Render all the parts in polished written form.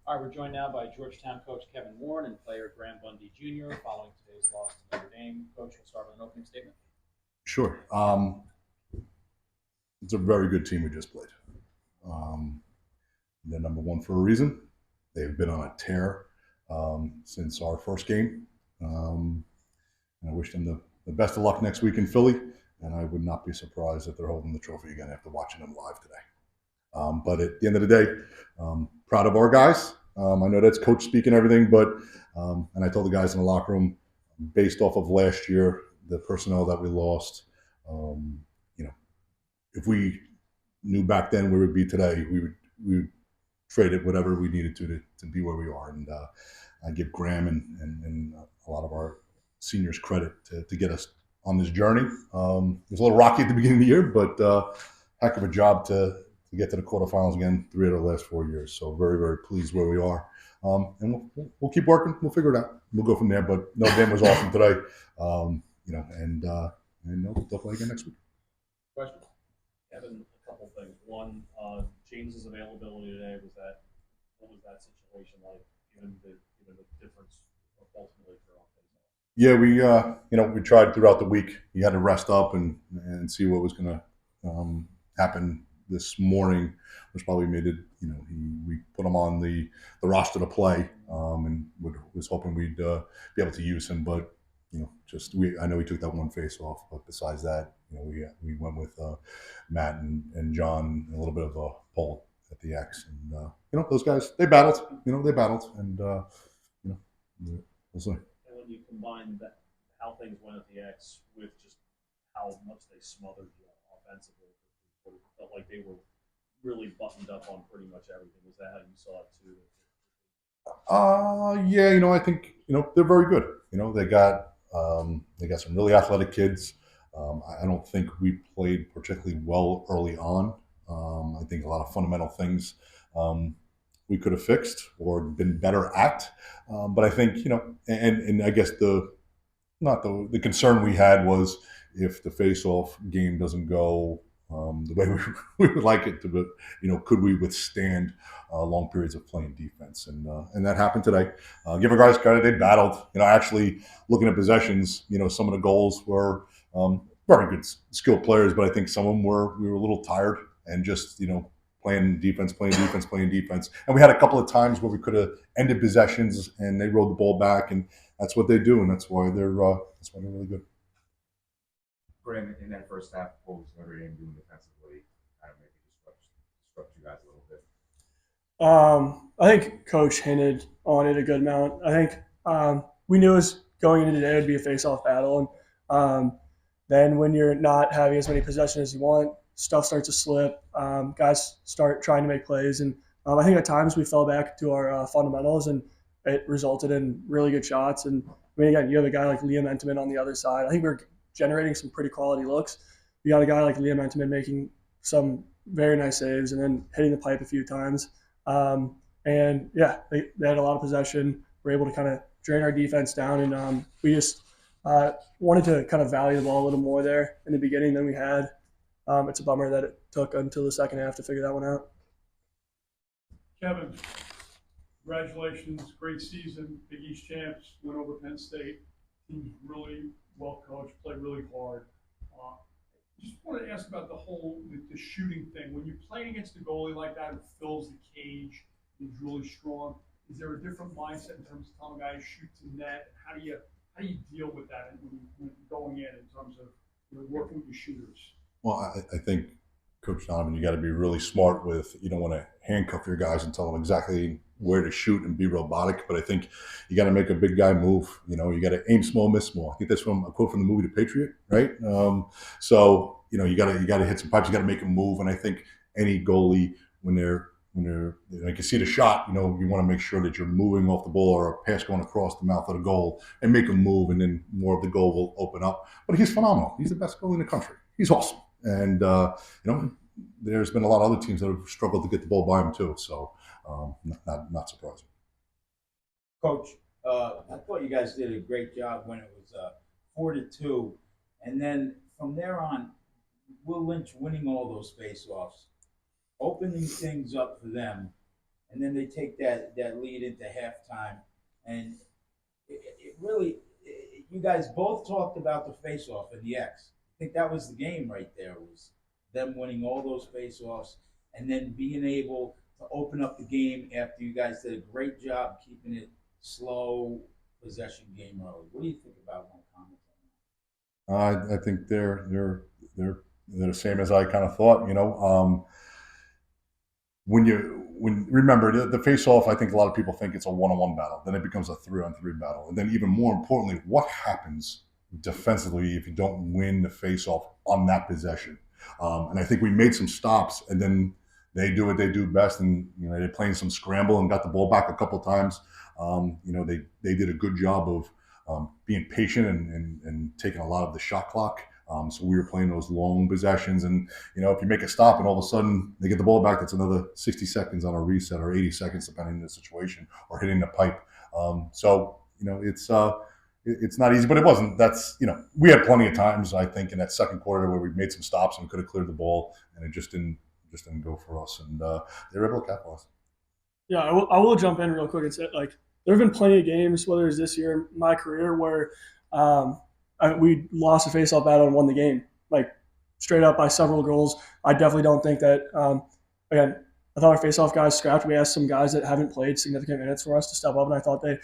All right, we're joined now by Georgetown coach Kevin Warren and player Graham Bundy Jr. following today's loss to Notre Dame. Coach, we'll start with an opening statement. Sure. It's a very good team we just played. They're number one for a reason. They've been on a tear since our first game. I wish them the best of luck next week in Philly, and I would not be surprised if they're holding the trophy again after watching them live today. But at the end of the day, proud of our guys. I know that's coach speak and everything, but and I told the guys in the locker room, based off of last year, the personnel that we lost, if we knew back then where we'd be today, we would trade it whatever we needed to be where we are. And I give Graham and a lot of our seniors credit to get us on this journey. It was a little rocky at the beginning of the year, but heck of a job to get to the quarterfinals again 3 out of the last 4 years. So very, very pleased where we are. And we'll keep working. We'll figure it out. We'll go from there. But Notre Dame was awesome today. And they'll play again next week. Questions? Kevin, a couple things. One, James's availability today, what was that situation like, given the difference ultimately for offense? Yeah, we tried throughout the week. You had to rest up and see what was going to happen this morning, which probably made it. We put him on the roster to play, and was hoping we'd be able to use him, but I know we took that one face off, but besides that, we went with Matt and John, a little bit of a pull at the X, and those guys they battled, and we'll see. And when you combine how things went at the X with just how much they smothered you offensively, it felt like they were really buttoned up on pretty much everything. Was that how you saw it too? Yeah, I think they're very good. They got some really athletic kids. I don't think we played particularly well early on. I think a lot of fundamental things we could have fixed or been better at. But I think and I guess the concern we had was if the face-off game doesn't go the way we would like it to, but could we withstand long periods of playing defense? And that happened today. Give our guys credit; they battled. Actually looking at possessions, some of the goals were very good, skilled players, but I think some of them we were a little tired and just playing defense. And we had a couple of times where we could have ended possessions, and they rolled the ball back, and that's what they do, and that's why they're really good. Graham, in that first half, what was Notre Dame doing defensively? Kind of maybe disrupt you guys a little bit. I think Coach hinted on it a good amount. I think we knew it was going into today would be a face-off battle, and then when you're not having as many possessions as you want, stuff starts to slip. Guys start trying to make plays, and I think at times we fell back to our fundamentals, and it resulted in really good shots. And I mean, again, you have a guy like Liam Entenmann on the other side. I think we're generating some pretty quality looks. You got a guy like Liam Entenmann making some very nice saves and then hitting the pipe a few times. And yeah, they had a lot of possession. We're able to kind of drain our defense down, and we just wanted to kind of value the ball a little more there in the beginning than we had. It's a bummer that it took until the second half to figure that one out. Kevin, congratulations, great season, Big East champs, went over Penn State. Team's really well coached, played really hard. Just wanted to ask about the shooting thing. When you're playing against a goalie like that who fills the cage, he's really strong. Is there a different mindset in terms of telling a guy to shoot to net? How do you deal with that when going in terms of working with your shooters? Well, I think, Coach Donovan, you got to be really smart with. You don't want to handcuff your guys and tell them exactly where to shoot and be robotic. But I think you got to make a big guy move. You got to aim small, miss small. I think that's from a quote from the movie The Patriot, right? So you got to hit some pipes. You got to make them move. And I think any goalie when they're you can see the shot, you want to make sure that you're moving off the ball or a pass going across the mouth of the goal and make them move, and then more of the goal will open up. But he's phenomenal. He's the best goalie in the country. He's awesome. And, there's been a lot of other teams that have struggled to get the ball by him too. So not surprising. Coach, I thought you guys did a great job when it was 4-2. And then from there on, Will Lynch winning all those face-offs, opening things up for them. and then they take that lead into halftime, and it really, you guys both talked about the face-off in the X. I think that was the game right there, was them winning all those face-offs and then being able to open up the game after you guys did a great job keeping it slow possession game early. What do you think about my comments on that? I think they're the same as I kind of thought. When remember the face off, I think a lot of people think it's a one-on-one battle. Then it becomes a three-on-three battle, and then even more importantly, what happens defensively if you don't win the face off on that possession? And I think we made some stops, and then they do what they do best, and they're playing some scramble and got the ball back a couple times. They did a good job of being patient and taking a lot of the shot clock. So we were playing those long possessions, and if you make a stop and all of a sudden they get the ball back, that's another 60 seconds on a reset or 80 seconds depending on the situation, or hitting the pipe. It's not easy, but it wasn't. We had plenty of times, I think, in that second quarter where we made some stops and could have cleared the ball, and it just didn't go for us, and they were able to capitalize. Yeah, I will jump in real quick and say, like, there have been plenty of games, whether it's this year in my career, where we lost a face-off battle and won the game, like straight up by several goals. I definitely don't think that. Again, I thought our face-off guys scrapped. We asked some guys that haven't played significant minutes for us to step up, and I thought they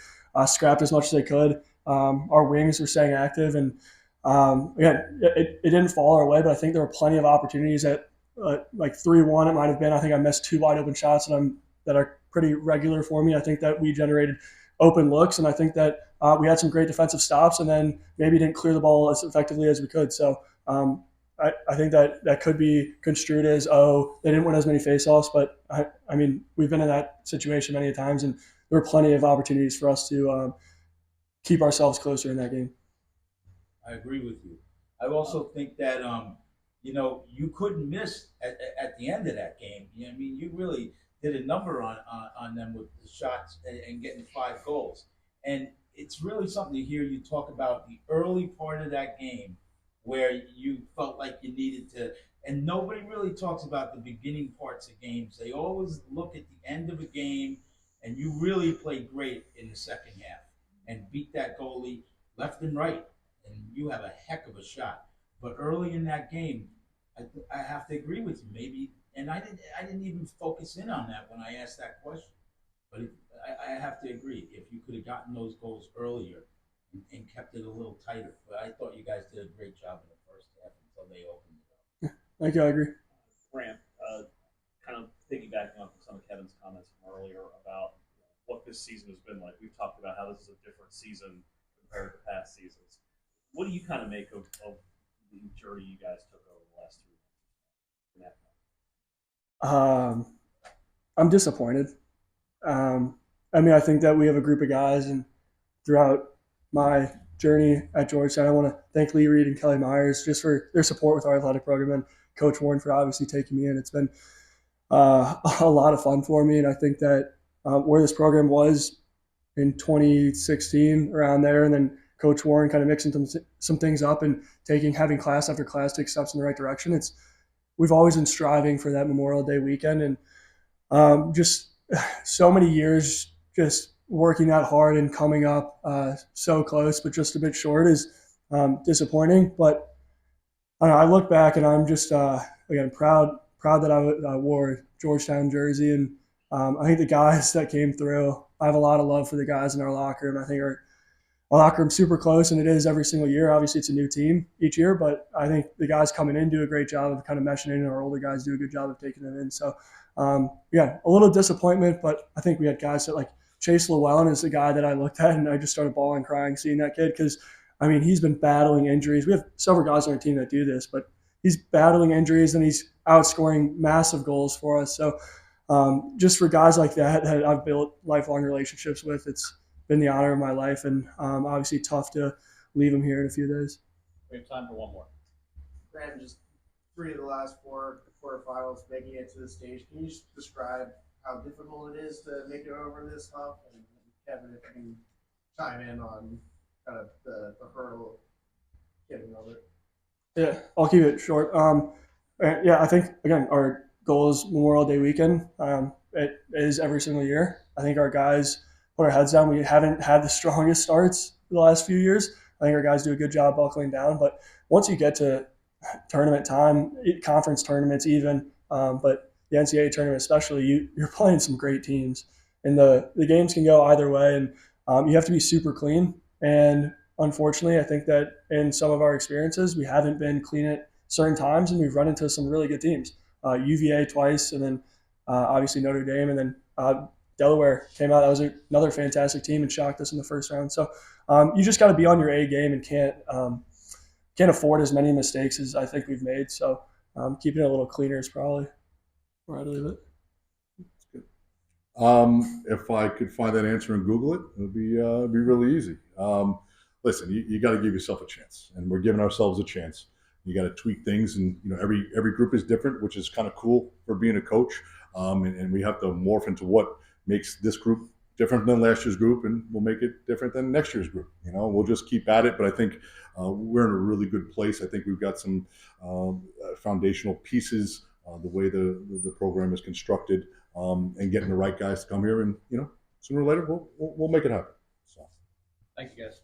scrapped as much as they could. Our wings were staying active, and again, it didn't fall our way, but I think there were plenty of opportunities at like 3-1. It might have been. I think I missed 2 wide open shots that are pretty regular for me. I think that we generated open looks, and I think that we had some great defensive stops, and then maybe didn't clear the ball as effectively as we could. So I think that could be construed as, they didn't win as many faceoffs, but I mean, we've been in that situation many times, and there were plenty of opportunities for us to keep ourselves closer in that game. I agree with you. I also think that you couldn't miss at the end of that game. I mean, you really did a number on them with the shots and getting 5 goals. And it's really something to hear you talk about the early part of that game where you felt like you needed to, and nobody really talks about the beginning parts of games. They always look at the end of a game, and you really played great in the second half and beat that goalie left and right, and you have a heck of a shot. But early in that game, I have to agree with you, maybe, and I didn't even focus in on that when I asked that question. But I have to agree, if you could have gotten those goals earlier and kept it a little tighter. But I thought you guys did a great job in the first half until they opened it up. Thank you. I agree. Grant, kind of piggybacking on some of Kevin's comments from earlier about what this season has been like. We've talked about how this is a different season compared to past seasons. What do you kind of make of the journey you guys took over the last 3 months? I'm disappointed. I mean, I think that we have a group of guys, and throughout my journey at Georgetown, I want to thank Lee Reed and Kelly Myers just for their support with our athletic program, and Coach Warren for obviously taking me in. It's been a lot of fun for me, and I think that where this program was in 2016, around there, and then Coach Warren kind of mixing some things up and having class after class take steps in the right direction. We've always been striving for that Memorial Day weekend, and just so many years just working that hard and coming up so close, but just a bit short is disappointing. But I look back and I'm just again proud that I wore a Georgetown jersey, and I think the guys that came through, I have a lot of love for the guys in our locker room. I think our locker room's super close, and it is every single year. Obviously, it's a new team each year, but I think the guys coming in do a great job of kind of meshing in, and our older guys do a good job of taking them in. So, a little disappointment, but I think we had guys that, like Chase Llewellyn is the guy that I looked at, and I just started bawling, crying, seeing that kid, because, I mean, he's been battling injuries. We have several guys on our team that do this, but he's battling injuries, and he's outscoring massive goals for us. So just for guys like that I've built lifelong relationships with, it's been the honor of my life, and obviously tough to leave him here in a few days. We have time for one more. Graham, just 3 of the last 4 quarterfinals making it to the stage. Can you just describe how difficult it is to make it over this hump? And Kevin, if you can chime in on kind of the hurdle getting over it. Yeah, I'll keep it short. I think, again, our goal is Memorial Day weekend. it is every single year. I think our guys put our heads down. We haven't had the strongest starts the last few years. I think our guys do a good job buckling down. But once you get to tournament time, conference tournaments even, but the NCAA tournament especially, you're playing some great teams. And the games can go either way. And you have to be super clean. And unfortunately, I think that in some of our experiences, we haven't been clean at certain times, and we've run into some really good teams. UVA twice, and then obviously Notre Dame, and then Delaware came out. That was another fantastic team and shocked us in the first round. So you just got to be on your A game and can't afford as many mistakes as I think we've made. So keeping it a little cleaner is probably where I'd leave it. If I could find that answer and Google it, it'd be really easy. Listen, you got to give yourself a chance, and we're giving ourselves a chance. You got to tweak things, and every group is different, which is kind of cool for being a coach. And we have to morph into what makes this group different than last year's group, and we'll make it different than next year's group. We'll just keep at it. But I think we're in a really good place. I think we've got some foundational pieces, the way the program is constructed, and getting the right guys to come here, and sooner or later we'll make it happen. So, Thank you, guys.